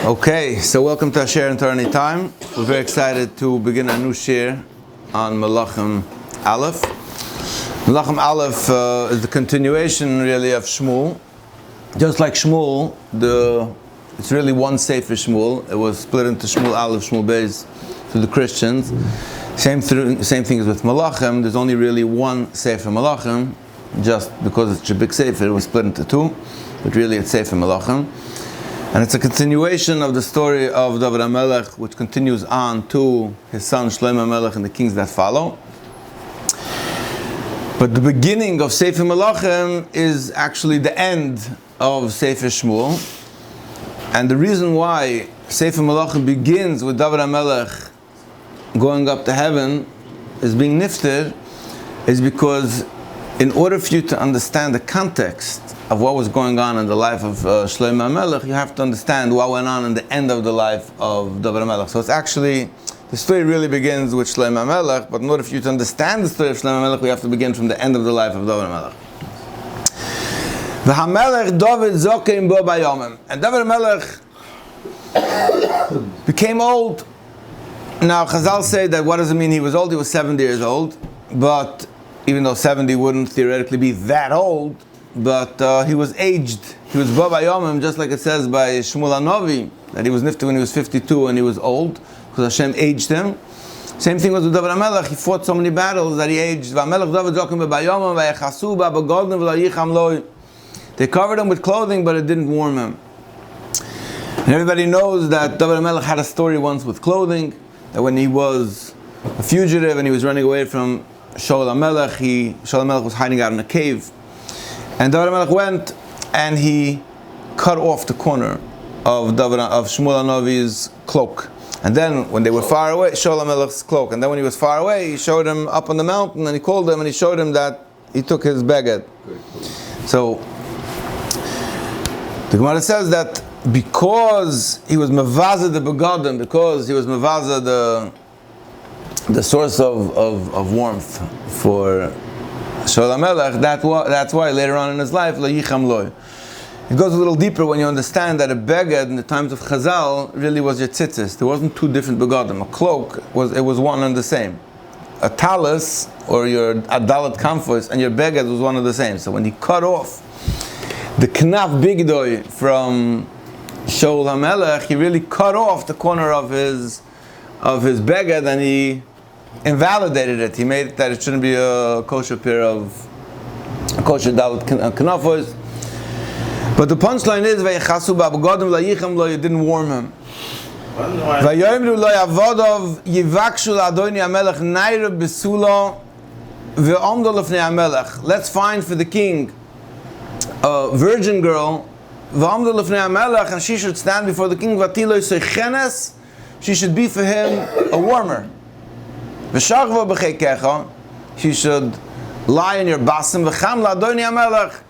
Okay, so welcome to our Share and Torah Anytime. We're very excited to begin a new share on Melachim Aleph. Melachim Aleph is the continuation really of Shmuel. Just like Shmuel, it's really one Sefer Shmuel. It was split into Shmuel Aleph, Shmuel Beis to the Christians. Same thing as with Melachim. There's only really one Sefer Melachim. Just because it's a big Sefer, it was split into two. But really it's Sefer Melachim. And it's a continuation of the story of David HaMelech, which continues on to his son Shlomo HaMelech and the kings that follow. But the beginning of Sefer Melachim is actually the end of Sefer Shmuel. And the reason why Sefer Melachim begins with David HaMelech going up to heaven is being nifter, is because in order for you to understand the context of what was going on in the life of Shlomo HaMelech, you have to understand what went on in the end of the life of David HaMelech. So it's actually, the story really begins with Shlomo HaMelech, but in order for you to understand the story of Shlomo HaMelech, we have to begin from the end of the life of David HaMelech. V'hamelech David zokein bo bayomim. And David HaMelech became old. Now Chazal say that what does it mean he was old? He was 70 years old, but even though 70 wouldn't theoretically be that old, but he was aged. He was bo bayomim, just like it says by Shmuel HaNavi, that he was nifter when he was 52 and he was old, because Hashem aged him. Same thing was with David HaMelech. He fought so many battles that he aged. They covered him with clothing, but it didn't warm him. And everybody knows that David HaMelech had a story once with clothing, that when he was a fugitive and he was running away from Shaul HaMelech, Shaul HaMelech was hiding out in a cave. And David HaMelech went and he cut off the corner of Shmuel HaNavi's cloak. And then when they were far away, Shaul HaMelech's cloak. And then when he was far away, he showed him up on the mountain and he called him and he showed him that he took his beged. So the Gemara says that because he was mavaza the begadim, because he was mavaza the source of warmth for Shaul HaMelech, that's why later on in his life, lo yicham loy. It goes a little deeper when you understand that a beged in the times of Chazal really was your tzitzis. There wasn't two different begadim. A cloak was one and the same. A talis or your adalat kamfos and your beged was one and the same. So when he cut off the knaf bigdoi from Shaul HaMelech, he really cut off the corner of his beged and he invalidated it. He made it that it shouldn't be a kosher pair of kosher dalit knafos. But the punchline is, "Vayechasu ba'begadim layicham lo," it didn't warm him. Vayoimru lo yavodov yivakshu la'adoni HaMelech naira besulo ve'omdo lefnei HaMelech. Let's find for the king a virgin girl, ve'omdo lefnei HaMelech, and she should stand before the king. Vatilo yisechenes, she should be for him a warmer. V'shachva b'cheikecha, she should lie in your basim. V'cham la'adoni HaMelech,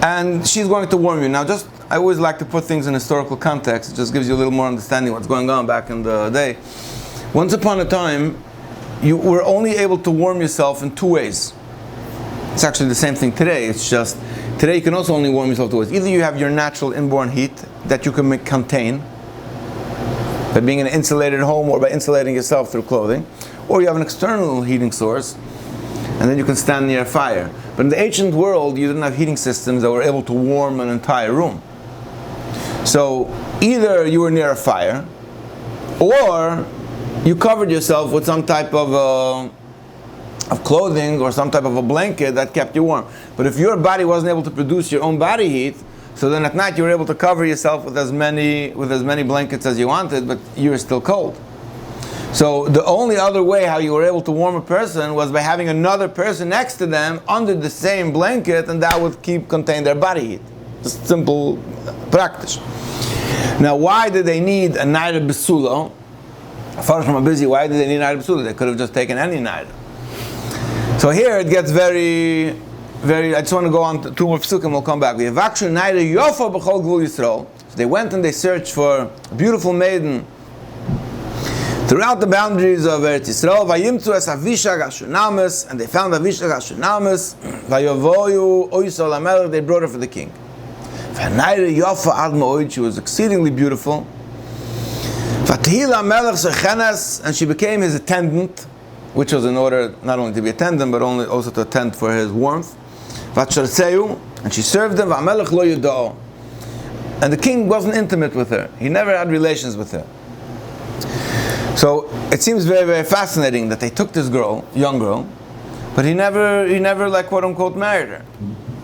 and she's going to warm you. Now, I always like to put things in historical context. It just gives you a little more understanding of what's going on back in the day. Once upon a time, you were only able to warm yourself in two ways. It's actually the same thing today. It's just, today you can also only warm yourself two ways. Either you have your natural inborn heat that you can contain by being in an insulated home or by insulating yourself through clothing, or you have an external heating source, and then you can stand near a fire. But in the ancient world, you didn't have heating systems that were able to warm an entire room. So either you were near a fire, or you covered yourself with some type of clothing or some type of a blanket that kept you warm. But if your body wasn't able to produce your own body heat, so then at night you were able to cover yourself with as many blankets as you wanted, but you were still cold. So the only other way how you were able to warm a person was by having another person next to them under the same blanket, and that would contain their body heat. Just simple practice. Now, why did they need a naira besulo? Far from a busy, why did they need a naira besulo? They could have just taken any naira. So here it gets very, very. I just want to go on to two more psukim. We'll come back. We have vakshu naira yofa b'chol gvul Yisrael. So they went and they searched for a beautiful maiden throughout the boundaries of Eretz Yisrael. Vayimtzu es Avishag Ashunamis, and they found Avishag Ashunamis. Vayovoyu oisol HaMelech, they brought her for the king. She was exceedingly beautiful. And she became his attendant, which was in order not only to be attendant, but also to attend for his warmth. And she served him. And the king wasn't intimate with her. He never had relations with her. So it seems very, very fascinating that they took this girl, young girl, but he never like quote unquote married her.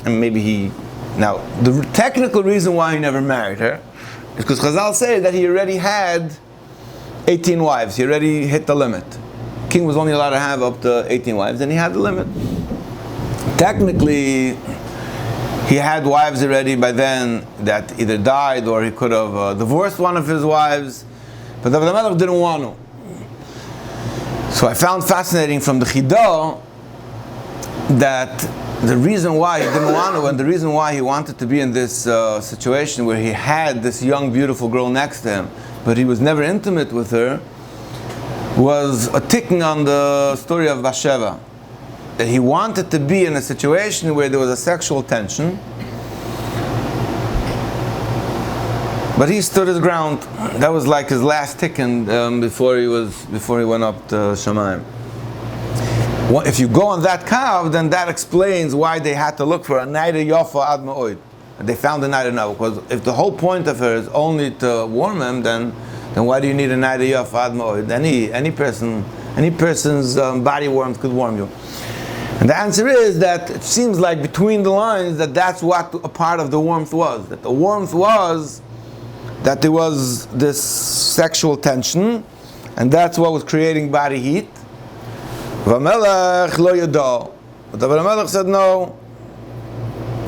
And maybe now the technical reason why he never married her is because Chazal say that he already had 18 wives. He already hit the limit. King was only allowed to have up to 18 wives, and he had the limit. Technically, he had wives already by then that either died or he could have divorced one of his wives, but David HaMelech didn't want to. So I found fascinating from the Chidah that the reason why he didn't want to, and the reason why he wanted to be in this situation where he had this young, beautiful girl next to him, but he was never intimate with her, was a ticking on the story of Bathsheba. That he wanted to be in a situation where there was a sexual tension, but he stood his ground. That was like his last ticking before he went up to Shamayim. If you go on that kav, then that explains why they had to look for a Naida Yofa Ad Ma'od. They found a Naida now, because if the whole point of her is only to warm him, then why do you need a Naida Yofa Ad Ma'od? Any person's body warmth could warm you. And the answer is that it seems like between the lines that's what a part of the warmth was. That the warmth was that there was this sexual tension, and that's what was creating body heat. V'melech lo yada. But the Melech said no.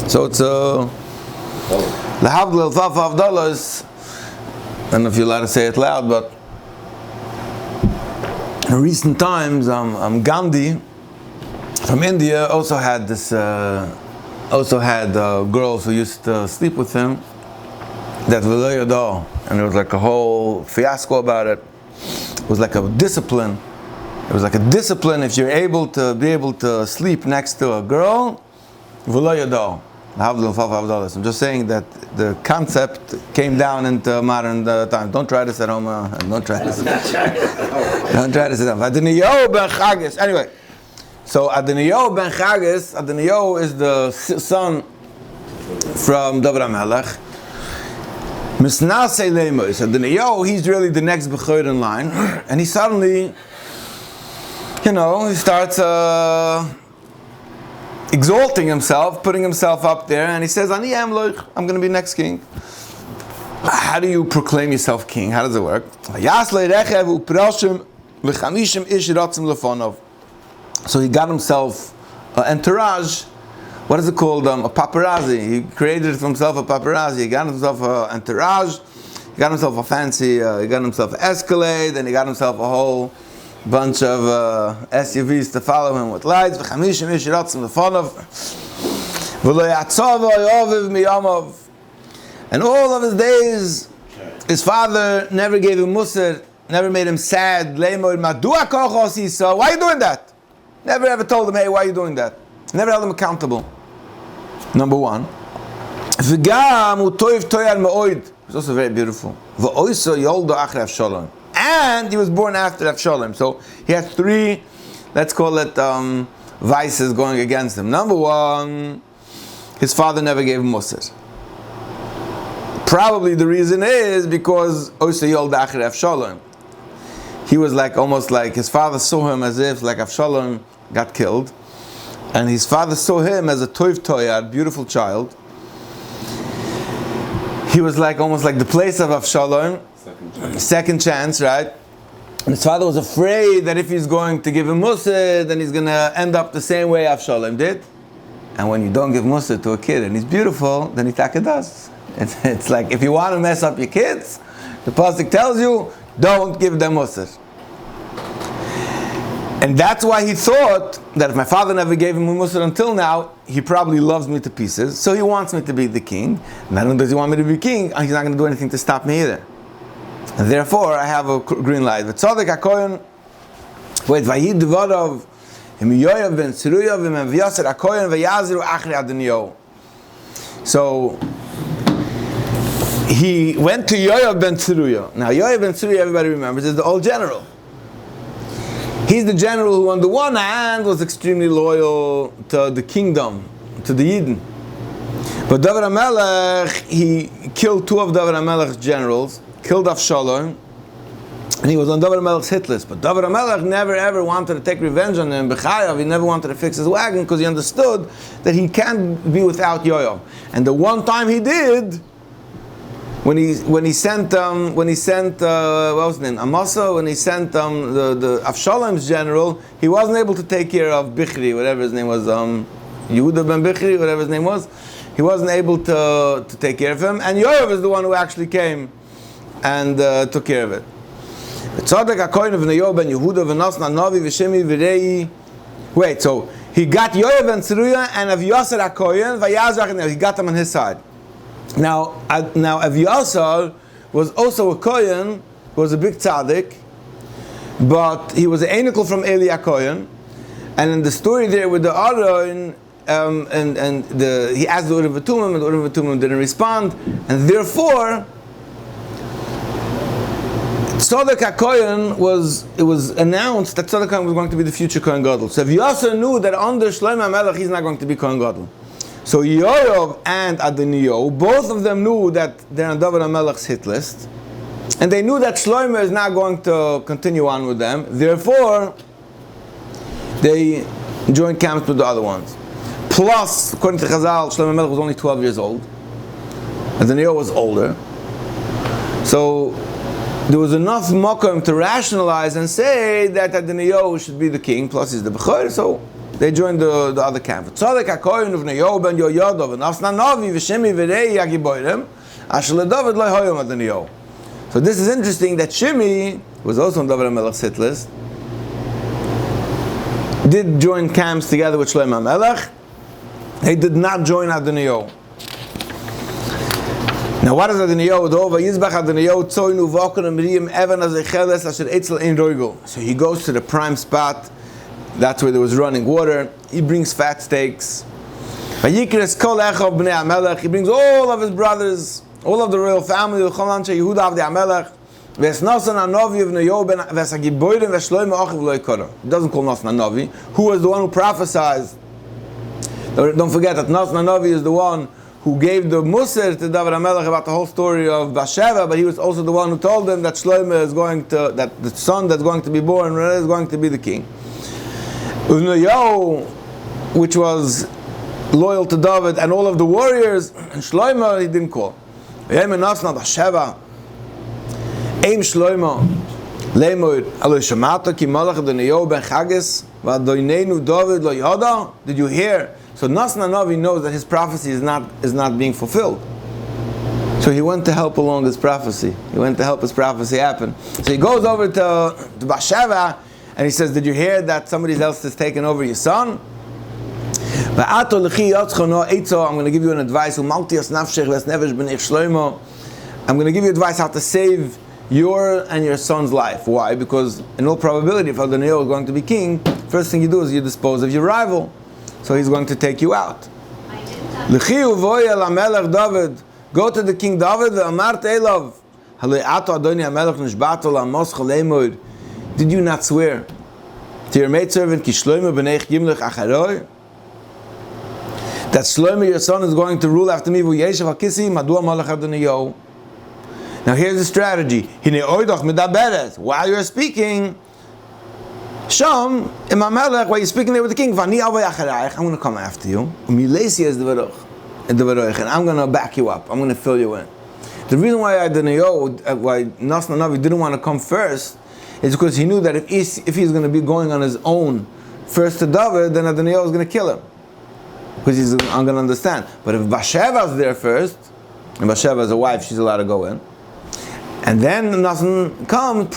So it's L'havdil Taf Avdalas. I don't know if you're allowed to say it loud, but in recent times, Gandhi from India also had girls who used to sleep with him. That v'lo yada, and there was like a whole fiasco about it. It was like a discipline. It was like a discipline if you're able to sleep next to a girl. V'lo yada. I'm just saying that the concept came down into modern times. Don't try this at home. Don't try this. Don't try this at home. Adoniyahu ben Chagis. Anyway, so Adoniyahu ben Chagis. Adoniyahu is the son from David HaMelech. Misnasei leimois. Adoniyahu, he's really the next bechor in line, and he suddenly, he starts exalting himself, putting himself up there, and he says, I'm going to be next king. How do you proclaim yourself king? How does it work? So he got himself an entourage. What is it called? A paparazzi. He created for himself a paparazzi. He got himself an entourage. He got himself a fancy, he got himself an Escalade, and he got himself a whole bunch of SUVs to follow him with lights. And all of his days, his father never gave him musar, never made him sad. Why are you doing that? Never ever told him, hey, why are you doing that? Never held him accountable. Number one. It's also very beautiful. And he was born after Avshalom. So he had three, let's call it vices going against him. Number one, his father never gave him musar. Probably the reason is because Avshalom. He was almost like his father saw him as if like Avshalom got killed, and his father saw him as a toiv toyad, beautiful child. He was almost like the place of Avshalom. Second chance, right? And his father was afraid that if he's going to give him musar, then he's going to end up the same way Avshalom did. And when you don't give musar to a kid and he's beautiful, then he taka does. It's like if you want to mess up your kids, the pasuk tells you, don't give them musar. And that's why he thought that if my father never gave him a musar until now, he probably loves me to pieces, so he wants me to be the king. Not only does he want me to be king, he's not going to do anything to stop me either. And therefore, I have a green light. V'tzadek hakohen, wait, vayid dvorov, im yoyav ben tziruyav, im v'yaser hakohen, v'yaziru achri Adoniyahu. So, he went to Yoav ben Tzeruya. Now Yoav ben Tzeruya, everybody remembers, is the old general. He's the general who on the one hand was extremely loyal to the kingdom, to the Yidden. But David HaMelech, he killed two of David HaMelech's generals, killed Avshalom, and he was on David HaMelech's hit list. But David HaMelech never ever wanted to take revenge on him. B'chayav, he never wanted to fix his wagon because he understood that he can't be without Yoav. And the one time he did, when he sent what was his name, Amasa, when he sent the Avshalom's general, he wasn't able to take care of Bichri, whatever his name was, Yehuda ben Bichri, whatever his name was. He wasn't able to take care of him, and Yoav is the one who actually came and took care of it. Tzadok HaKohen of Yoav ben Yehuda v'Nosna Navi v'Shimi v'Rei. Wait, so he got Yoav ben Tzeruya and Avyasar HaKohen v'Yazach. He got them on his side. Now Avyasar was also a Kohen, was a big tzaddik, but he was an Einikel from Eli HaKohen, and in the story there with the Aron, he asked the Urim V'Tumim, and the Urim V'Tumim didn't respond, and therefore Tzadok HaKohen was announced that Tzadok HaKohen was going to be the future Kohen Gadol. So Avyasar knew that under Shlomo HaMelech he's not going to be Kohen Gadol. So Yoav and Adoniyahu, both of them knew that they're on David HaMelech's hit list, and they knew that Shlomo is not going to continue on with them. Therefore, they joined camps with the other ones. Plus, according to Chazal, Shlomo HaMelech was only 12 years old. Adoniyahu was older. So there was enough makom to rationalize and say that Adoniyahu should be the king, plus he's the Bechor, so they joined the other camp. Tzadok HaKohen of Yoav ben Yoyadov and Asna Navi v'Shimi v'Rei Yagiboyrim Asher LeDavid lo Hoyom Adoniyahu. So this is interesting that Shimi was also on David HaMelech's hit list, did join camps together with Shlomo HaMelech. He did not join Adoniyahu. Now what is Adoniyahu do? Vayizbach Adoniyahu tzoynu v'okon amriyim evan azecheles asher etzel ein roigel. So he goes to the prime spot. That's where there was running water. He brings fat steaks. Vayikres kol echov bnei HaMelech. He brings all of his brothers, all of the royal family, Chol anshe Yehuda avdei HaMelech. V'esnosan hanavi of Yoav ben v'esagiboyrim v'shloimo achiv lo yikoram. He doesn't call Nosan hanavi, who was the one who prophesied. Don't forget that Nosan hanavi is the one who gave the Musar to David HaMelech about the whole story of Bathsheba, but he was also the one who told him that Shlomo is going to, that the son that's going to be born is going to be the king. Adoniyahu, which was loyal to David and all of the warriors, and Shlomo he didn't call. Aim Shlomo, Leimur, Alo Shemata ki Malach Adoniyahu ben Chages, v'Adonenu David lo Yada. Did you hear? So Nosan hanavi knows that his prophecy is not being fulfilled. So he went to help along his prophecy. He went to help his prophecy happen. So he goes over to Bathsheba and he says, "Did you hear that somebody else has taken over your son?" I'm going to give you an advice. I'm going to give you advice how to save your and your son's life. Why? Because in all probability, if Adoniyahu is going to be king, first thing you do is you dispose of your rival. So he's going to take you out. Go to the King David. Did you not swear to your maidservant that Shlomo your son is going to rule after me? Now here's the strategy. While you're speaking, Sham, Imamelech, while you're speaking there with the king, I'm going to come after you. And I'm going to back you up. I'm going to fill you in. The reason why Adoniyahu, why Nosan hanavi didn't want to come first, is because he knew that if he's going to be going on his own first to David, then Adoniyahu is going to kill him. Because he's not going to understand. But if Bathsheba is there first, and Bathsheba is a wife, she's allowed to go in, and then Nosan comes,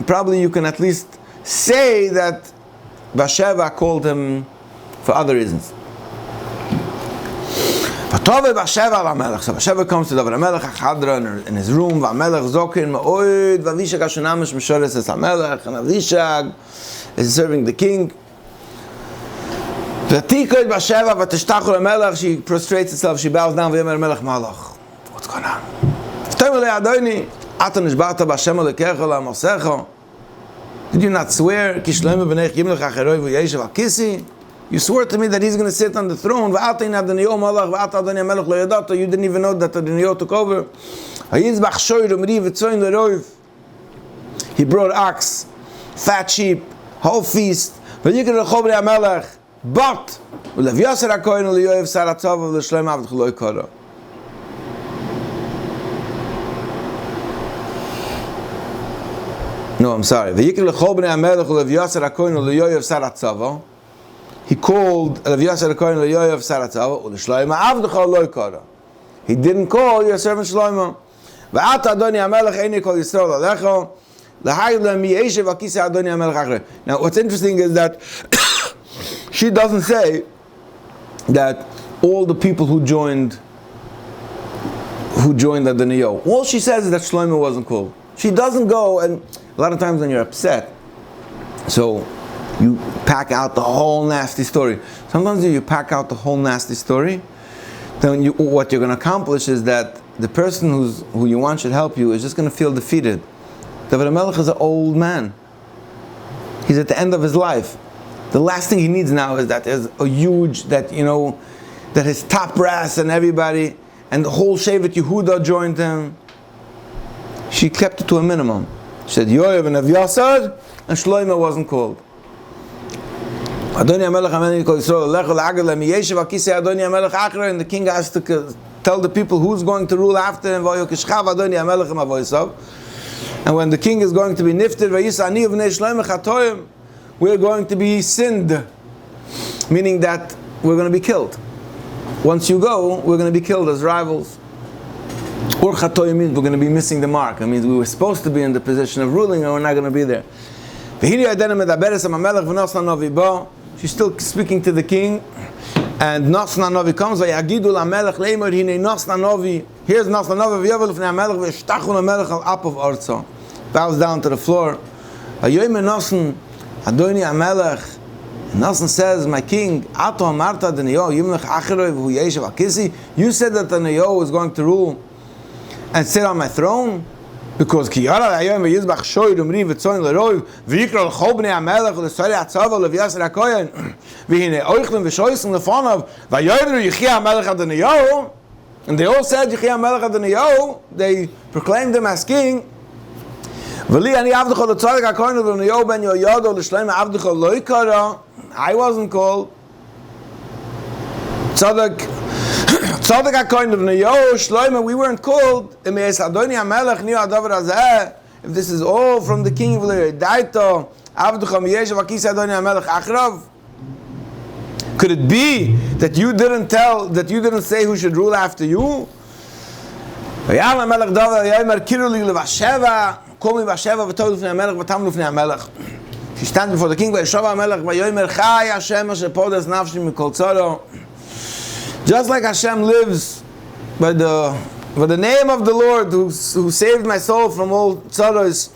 probably you can at least say that Bathsheba called him for other reasons. So Bathsheba comes to David HaMelech in his room, and Avishag is serving the king. She prostrates herself, she bows down. What's What's going on? Did you not swear? You swore to me that he's going to sit on the throne. You didn't even know that the Neo took over. He brought ox, fat sheep, whole feast. But no, I'm sorry. He called Rav Yasser HaKohen Yoav Saratzava u'Shlomo Avdecha lo kara. He didn't call your servant Shlomo. V'ata Adoni HaMelech eini kol Yisrael alecho l'hayla mi yeshev akisa Adoni HaMelech achrei. Now, what's interesting is that she doesn't say that all the people who joined Adoniyo. All she says is that Shlomo wasn't called. She doesn't go, and a lot of times when you're upset, so you pack out the whole nasty story. Sometimes if you pack out the whole nasty story, then what you're going to accomplish is that the person who you want should help you is just going to feel defeated. David HaMelech is an old man. He's at the end of his life. The last thing he needs now is that there's a huge, that his top brass and everybody, and the whole Shevet Yehuda joined him. She kept it to a minimum. She said, Yoav and Avyasad, and Shlomo wasn't called. And the king has to tell the people who's going to rule after him. And when the king is going to be nifted, we're going to be sinned, meaning that we're going to be killed. Once you go, we're going to be killed as rivals. Or chatoim means we're going to be missing the mark. It means we were supposed to be in the position of ruling and we're not going to be there. She's still speaking to the king, and Nasna Novi comes. Here's Nasna Novi, bows down to the floor. Nassan says, my king, you said that the Neo was going to rule and sit on my throne? Because the and they all said they proclaimed him as king. I wasn't called. Tzaddik HaKohen of Neo, Shlomo, we weren't called. If this is all from the king of Daito, could it be that you didn't say who should rule after you? She stands before the king, just like Hashem lives by the name of the Lord who saved my soul from all tzaros.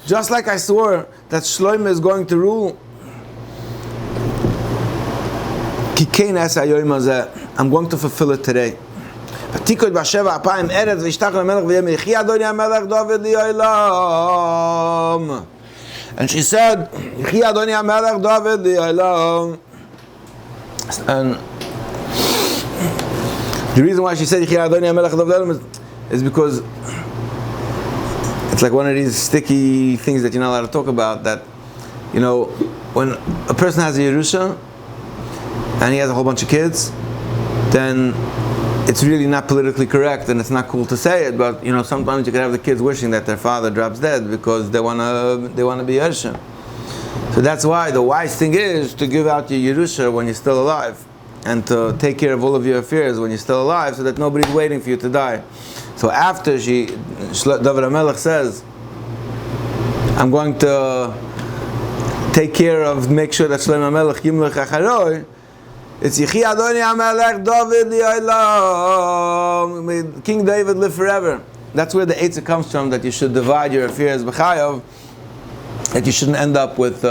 Just like I swore that Shlomo is going to rule, I'm going to fulfill it today. And she said, and the reason why she said is because it's like one of these sticky things that you're not allowed to talk about, that, when a person has a Yerusha and he has a whole bunch of kids, then it's really not politically correct and it's not cool to say it, but sometimes you can have the kids wishing that their father drops dead because they want to be Yerusha. So that's why the wise thing is to give out your Yerusha when you're still alive, and to take care of all of your affairs when you're still alive, so that nobody's waiting for you to die. So after David HaMelech says, I'm going to take care of, make sure that Shlomo HaMelech Yimlech Acharoi, it's Yechi Adoni HaMelech David Li'olam. May King David live forever. That's where the Eitzah comes from, that you should divide your affairs b'chayav, that you shouldn't end up with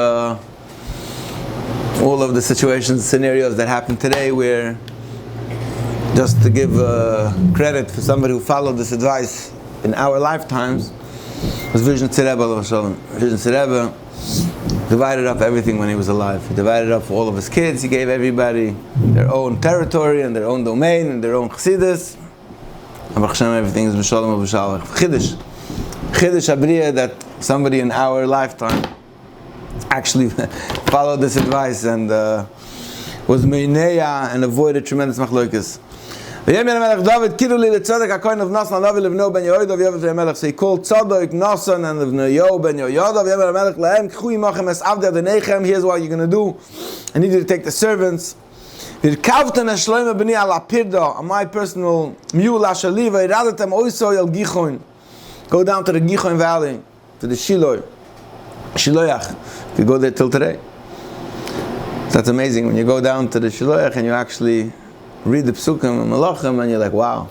all of the situations, scenarios that happen today, where just to give credit for somebody who followed this advice in our lifetimes was Vision Rebbe. Vision Rebbe divided up everything when he was alive. He divided up all of his kids. He gave everybody their own territory and their own domain and their own chassidus. Everything is b'shalom v'b'shalom. Chiddush Abriya, that somebody in our lifetime actually followed this advice and was meineya and avoided tremendous machlokas. So he called Tzadok, Nasan, and Nevneyo ben Yoyada. Here's what you're going to do. I need you to take the servants. On my personal mule, go down to the Gichon Valley, to the Shiloach. You go there till today. So that's amazing when you go down to the Shiloach and you actually read the Psukim and Melachim, and you're like, wow,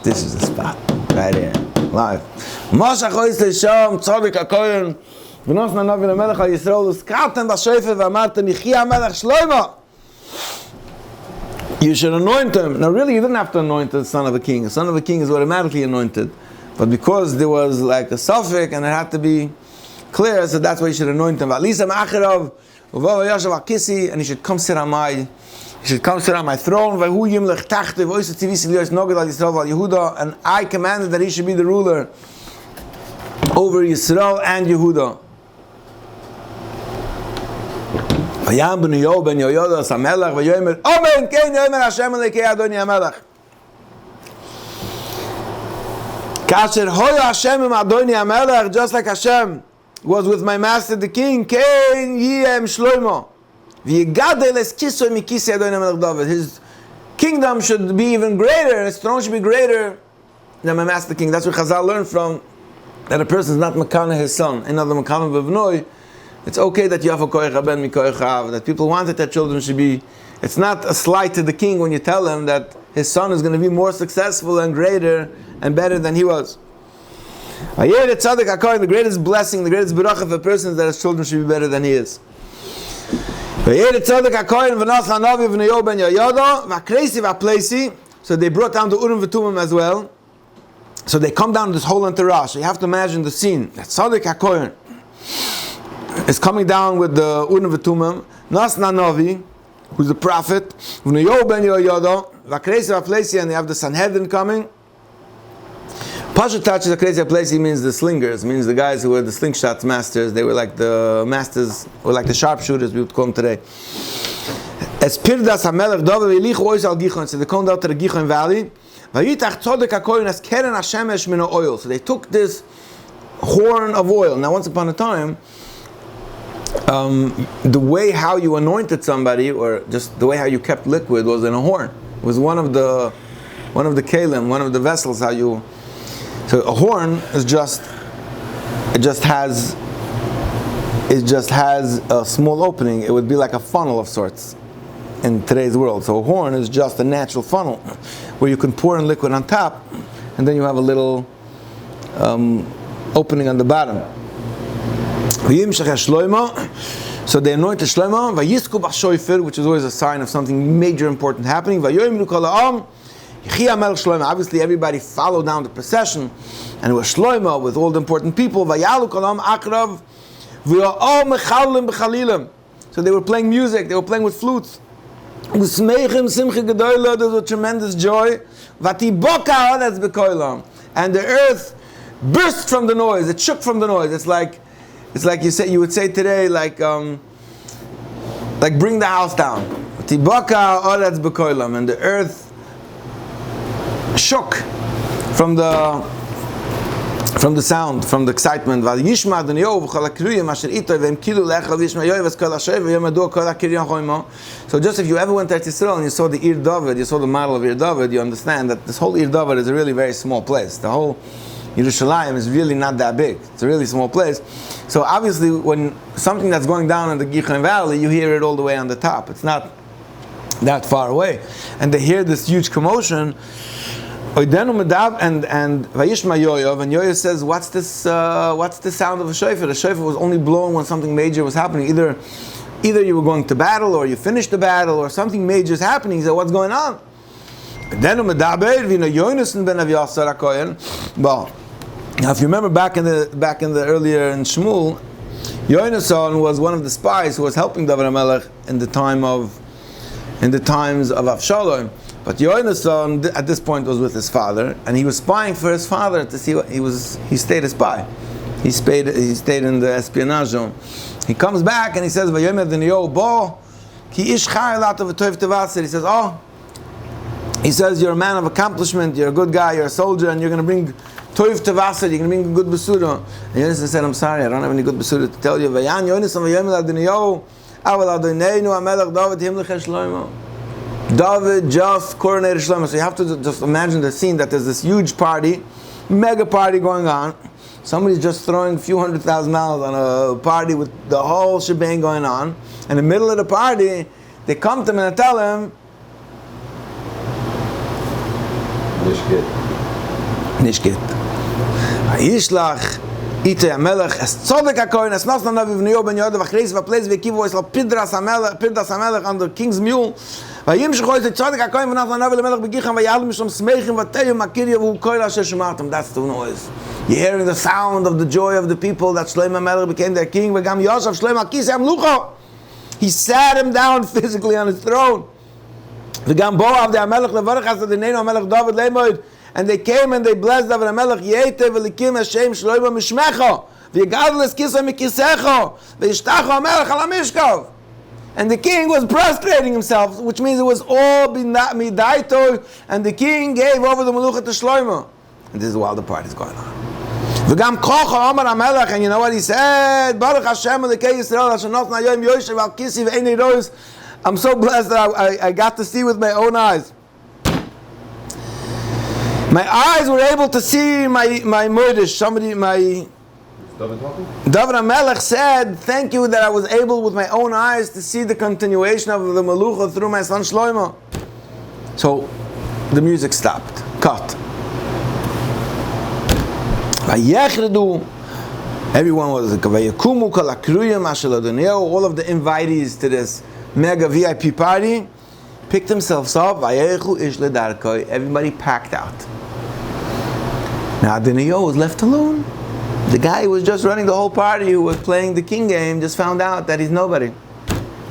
this is the spot right here, live. Moshe Chois Leisham Tzadik HaKohen v'nos nanav v'nemelech al Yisrael uskatem b'shofer v'amartem Yichia HaMelech Shlomo. You should anoint him. Now really, you didn't have to anoint the son of a king. The son of a king is automatically anointed. But because there was like a suffix and it had to be clear, so that's why you should anoint him. And he should come sit on my throne. And I commanded that he should be the ruler over Yisrael and Yehuda. Just like Hashem was with my master the king, his kingdom should be even greater, his throne should be greater than my master king. That's what Chazal learned from, that a person is not makana his son. Another makana b'vnoi. It's okay that you have a koich haben mikoich av, that people wanted that children should be. It's not a slight to the king when you tell him that his son is going to be more successful and greater and better than he was. The greatest blessing, the greatest beracha of a person is that his children should be better than he is. So they brought down the Urim v'Tumim as well. So they come down this whole entourage. So you have to imagine the scene. That Tzaddik HaKohen is coming down with the Urim v'Tumim. Nas Nanavi, who's the prophet, and they have the Sanhedrin coming. Pasha touches a crazy place. He means the slingers, means the guys who were the slingshots masters. They were like the masters, or like the sharpshooters we would call them today. As Pirdas HaMelech David Elich Ois Al Gichon, so they come down to the Gichon Valley. Vayitach Tzadok HaKohen as Keren HaShemesh Min HaOil. So they took this horn of oil. Now, once upon a time, the way how you anointed somebody, or just the way how you kept liquid, was in a horn. It was one of the kalim, one of the vessels. How you. So a horn is just has a small opening. It would be like a funnel of sorts in today's world. So a horn is just a natural funnel where you can pour in liquid on top, and then you have a little opening on the bottom. So they anointed Shlomo, which is always a sign of something major important happening. Obviously, everybody followed down the procession, and it was Shlomo with all the important people. So they were playing music, they were playing with flutes. There was a tremendous joy. And the earth burst from the noise, it shook from the noise. It's like you would say today, like bring the house down. And the earth shook from the sound, from the excitement. So just if you ever went to Israel and you saw the Ir David, you saw the model of Ir David, you understand that this whole Ir David is a really very small place. The whole Yerushalayim is really not that big. It's a really small place. So obviously when something that's going down in the Gichon Valley, you hear it all the way on the top. It's not that far away. And they hear this huge commotion. And Vayishma Yoav, and Yoav says, what's the sound of a shofar? The shofar was only blown when something major was happening. Either either you were going to battle, or you finished the battle, or something major is happening. He said, what's going on? Then well, now if you remember back in the earlier in Shmuel, Yonason was one of the spies who was helping David HaMelech in the times of Avshalom. But Yonason at this point was with his father, and he was spying for his father to see what he stayed a spy. He stayed in the espionage zone. He comes back and he says, he says, you're a man of accomplishment, you're a good guy, you're a soldier, and you're going to bring Toiv Tevasser, you're going to bring good Besura. And Yonason said, I'm sorry, I don't have any good Besura to tell you. David just coronated Shlomo. So you have to just imagine the scene that there's this huge party, mega party going on. Somebody's just throwing a few $100,000 on a party with the whole shebang going on. In the middle of the party, they come to him and tell him, Nishkit. Hayishlach Ite HaMelech es tzodek HaKohen es nos nanav v'vniyo ben Yoda v'chreis v'pleis v'kivu es lo Pirdas HaMelech on the king's mule. V'yimshich ois tzodek HaKohen v'nos nanav v'lemelech b'gicham v'yadl mishom smeichim v'teyu makirya v'hu koil asher shematem. That's the noise. You're hearing the sound of the joy of the people that Shlomo HaMelech became their king. V'gam Yosef Shlomo HaKisei HaMlucha. He sat him down physically on his throne. V'gam bo avdei HaMelech levarech as adinenu HaMelech David leimoid. And they came and they blessed David HaMelech Yeite v'likim Hashem Shlomo mishmecha v'yigadles kisah mikisecha v'yishtachu HaMelech al HaMishkav. And the king was prostrating himself, which means it was all midaito, and the king gave over the melucha to Shlomo. And this is while the party is going on. V'gam kocha Amar HaMelech, and you know what he said? Baruch Hashem Elokei Yisrael asher notna hayom yoshev al kisi v'einei rois. I'm so blessed that I got to see with my own eyes. My eyes were able to see my murdish. David HaMelech said, thank you that I was able with my own eyes to see the continuation of the Melucha through my son Shlomo. So the music stopped. Cut. Everyone was all of the invitees to this mega VIP party picked themselves up. Everybody packed out. Now Adoniyahu was left alone. The guy who was just running the whole party, who was playing the king game, just found out that he's nobody.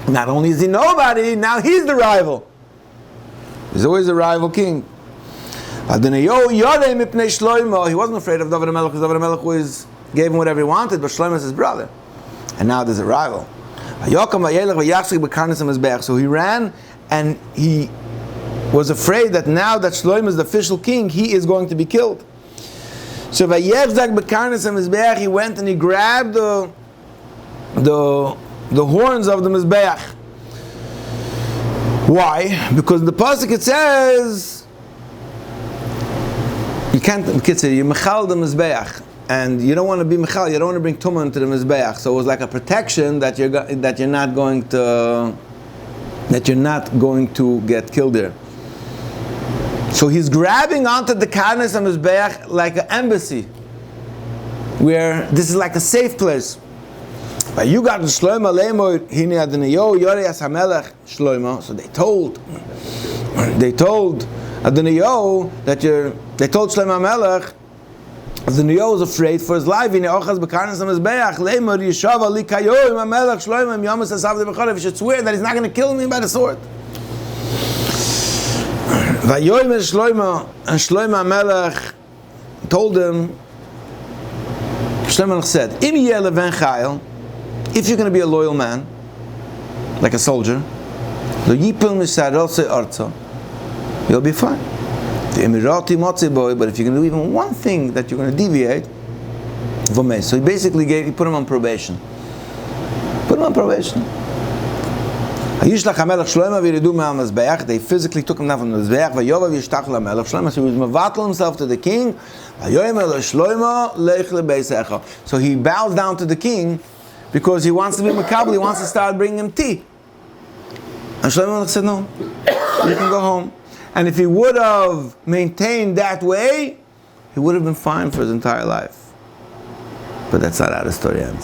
Not only is he nobody, now he's the rival. There's always a rival king. Adoniyahu Yarei mipnei Shlomo. He wasn't afraid of David HaMelech because David HaMelech gave him whatever he wanted, but Shlomo is his brother. And now there's a rival. So he ran and he was afraid that now that Shlomo is the official king, he is going to be killed. So he went and he grabbed the horns of the Mizbeach. Why? Because the pasuk it says you can't you mechal the Mizbeach, and you don't want to be mechal. You don't want to bring tumah into the Mizbeach. So it was like a protection that you're not going to get killed there. So he's grabbing onto the karnes of Mizbeach like an embassy, where this is like a safe place. But you got Shlomo leimoid hine Adoniyahu Yarei as HaMelech Shlomo. So they told Adoniyahu they told Shlomo HaMelech, Adoniyahu was afraid for his life. Hine ochaz bekarnes of Mizbeach leimoid yishav ali kayoim HaMelech Shlomo im yamas asavdei b'chorav. He should swear that he's not going to kill me by the sword. Vayoyim Shlomo, and Shlomo HaMelech told him, Shlomo HaMelech said, Im yeh leven chayil, if you're going to be a loyal man, like a soldier, lo yipil misarose arza, you'll be fine. But if you're going to do even one thing that you're going to deviate, vomei. So he basically he put him on probation. They physically took him down from the Mizbeach. Shlomo, so he was mevatel himself to the king. So he bows down to the king because he wants to be makabel. He wants to start bringing him tea. And Shlomo said, no, you can go home. And if he would have maintained that way, he would have been fine for his entire life. But that's not how the story ends.